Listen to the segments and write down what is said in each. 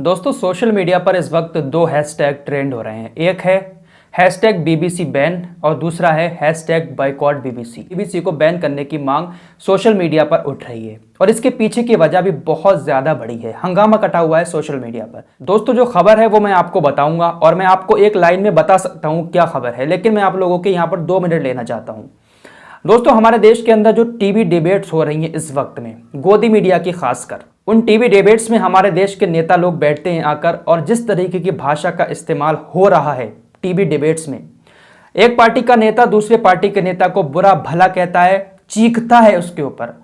दोस्तों social media पर इस वक्त दो हैशटैग ट्रेंड हो रहे हैं। एक है हैशटैग बीबीसी बैन और दूसरा है हैशटैग बॉयकॉट बीबीसी। बीबीसी को बैन करने की मांग सोशल मीडिया पर उठ रही है और इसके पीछे की वजह भी बहुत ज़्यादा बड़ी है। हंगामा कटा हुआ है सोशल मीडिया पर। दोस्तों जो खबर है वो मैं आपको बताऊंगा और मैं आपको एक लाइन में बता सकता हूँ क्या खबर है, लेकिन मैं आप लोगों के यहाँ पर 2 मिनट लेना चाहता हूँ। दोस्तों हमारे देश के अंदर जो टीवी डिबेट्स हो रही हैं इस वक्त में, गोदी मीडिया की खासकर, उन टीवी डिबेट्स में हमारे देश के नेता लोग बैठते हैं आकर और जिस तरीके की भाषा का इस्तेमाल हो रहा है टीवी डिबेट्स में, एक पार्टी का नेता दूसरे पार्टी के नेता को बुरा भला कहता है, चीखता है उसके ऊपर।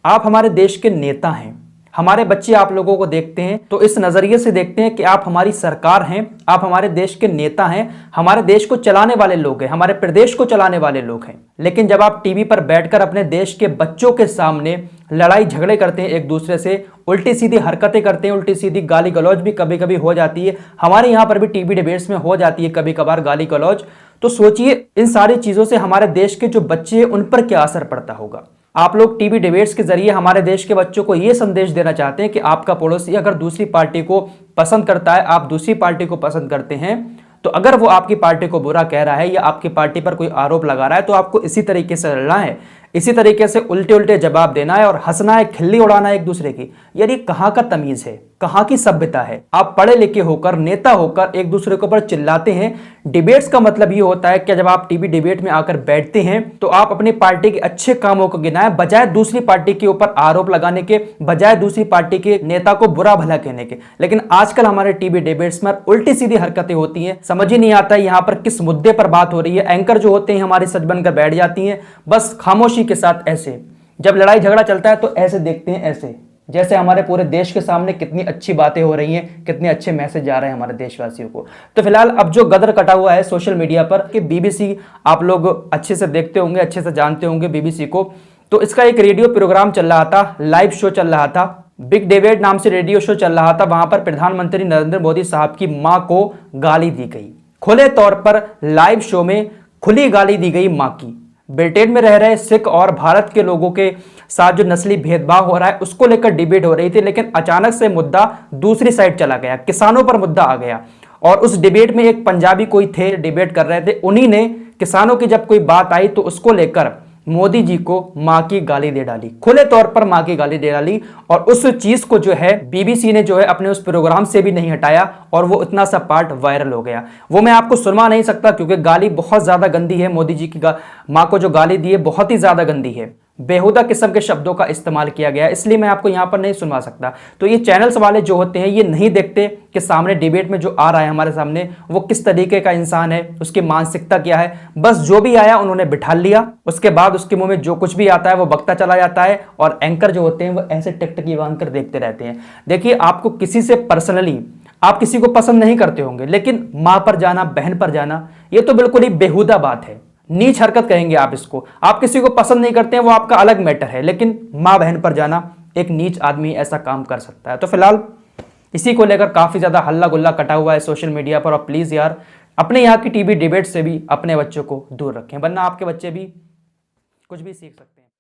आप हमारे देश के नेता हैं, हमारे बच्चे आप लोगों को देखते हैं तो इस नज़रिए से देखते हैं कि आप हमारी सरकार हैं, आप हमारे देश के नेता हैं, हमारे देश को चलाने वाले लोग हैं, हमारे प्रदेश को चलाने वाले लोग हैं। लेकिन जब आप टीवी पर बैठकर अपने देश के बच्चों के सामने लड़ाई झगड़े करते हैं, एक दूसरे से उल्टी सीधी हरकतें करते हैं, उल्टी सीधी गाली गलौज भी कभी कभी हो जाती है, हमारे यहाँ पर भी टीवी डिबेट्स में हो जाती है कभी कभार गाली गलौज, तो सोचिए इन सारी चीज़ों से हमारे देश के जो बच्चे हैं उन पर क्या असर पड़ता होगा। आप लोग टीवी डिबेट्स के जरिए हमारे देश के बच्चों को यह संदेश देना चाहते हैं कि आपका पड़ोसी अगर दूसरी पार्टी को पसंद करता है, आप दूसरी पार्टी को पसंद करते हैं, तो अगर वो आपकी पार्टी को बुरा कह रहा है या आपकी पार्टी पर कोई आरोप लगा रहा है तो आपको इसी तरीके से लड़ना है, इसी तरीके से उल्टे उल्टे जवाब देना है और हंसना है, खिल्ली उड़ाना है एक दूसरे की। यार ये कहाँ का तमीज है, कहाँ की सभ्यता है। आप पढ़े लिखे होकर, नेता होकर एक दूसरे के ऊपर चिल्लाते हैं। डिबेट्स का मतलब ये होता है कि जब आप टीवी डिबेट में आकर बैठते हैं तो आप अपनी पार्टी के अच्छे कामों को गिनाएं, बजाय दूसरी पार्टी के ऊपर आरोप लगाने के, बजाय दूसरी पार्टी के नेता को बुरा भला कहने के। लेकिन आजकल हमारे टीवी डिबेट्स में उल्टी सीधी हरकतें होती हैं, समझ ही नहीं आता यहाँ पर किस मुद्दे पर बात हो रही है। एंकर जो होते हैं हमारी सच बनकर बैठ जाती हैं, बस खामोशी के साथ ऐसे। जब लड़ाई झगड़ा चलता है तो ऐसे देखते हैं, ऐसे जैसे हमारे पूरे देश के सामने कितनी अच्छी बातें हो रही हैं, कितने अच्छे मैसेज जा रहे हैं हमारे देशवासियों को। तो फिलहाल अब जो गदर कटा हुआ है सोशल मीडिया पर कि बीबीसी, आप लोग अच्छे से देखते होंगे, अच्छे से जानते होंगे बीबीसी को, तो इसका एक रेडियो प्रोग्राम चल रहा था, लाइव शो चल रहा था, बिग डिबेट नाम से रेडियो शो चल रहा था। वहां पर प्रधानमंत्री नरेंद्र मोदी साहब की मां को गाली दी गई, खुले तौर पर लाइव शो में खुली गाली दी गई मां की। ब्रिटेन में रह रहे सिख और भारत के लोगों के साथ जो नस्ली भेदभाव हो रहा है उसको लेकर डिबेट हो रही थी, लेकिन अचानक से मुद्दा दूसरी साइड चला गया, किसानों पर मुद्दा आ गया। और उस डिबेट में एक पंजाबी कोई थे, डिबेट कर रहे थे, उन्हीं ने किसानों की जब कोई बात आई तो उसको लेकर मोदी जी को मां की गाली दे डाली, खुले तौर पर मां की गाली दे डाली। और उस चीज को जो है बीबीसी ने जो है अपने उस प्रोग्राम से भी नहीं हटाया और वो इतना सा पार्ट वायरल हो गया। वो मैं आपको सुनवा नहीं सकता क्योंकि गाली बहुत ज्यादा गंदी है। मोदी जी की मां को जो गाली दी है बहुत ही ज्यादा गंदी है, बेहुदा किस्म के शब्दों का इस्तेमाल किया गया, इसलिए मैं आपको यहां पर नहीं सुनवा सकता। तो ये चैनल्स वाले जो होते हैं ये नहीं देखते कि सामने डिबेट में जो आ रहा है हमारे सामने वो किस तरीके का इंसान है, उसकी मानसिकता क्या है। बस जो भी आया उन्होंने बिठा लिया, उसके बाद उसके मुंह में जो कुछ भी आता है वो बकता चला जाता है और एंकर जो होते हैं वो ऐसे टिकटकी बांध कर देखते रहते हैं। देखिए आपको किसी से पर्सनली, आप किसी को पसंद नहीं करते होंगे, लेकिन मां पर जाना, बहन पर जाना, ये तो बिल्कुल ही बेहुदा बात है, नीच हरकत कहेंगे आप इसको। आप किसी को पसंद नहीं करते हैं वो आपका अलग मैटर है, लेकिन मां बहन पर जाना, एक नीच आदमी ऐसा काम कर सकता है। तो फिलहाल इसी को लेकर काफी ज्यादा हल्ला गुल्ला कटा हुआ है सोशल मीडिया पर। और प्लीज यार अपने यहाँ की टीवी डिबेट से भी अपने बच्चों को दूर रखें, वरना आपके बच्चे भी कुछ भी सीख सकते हैं।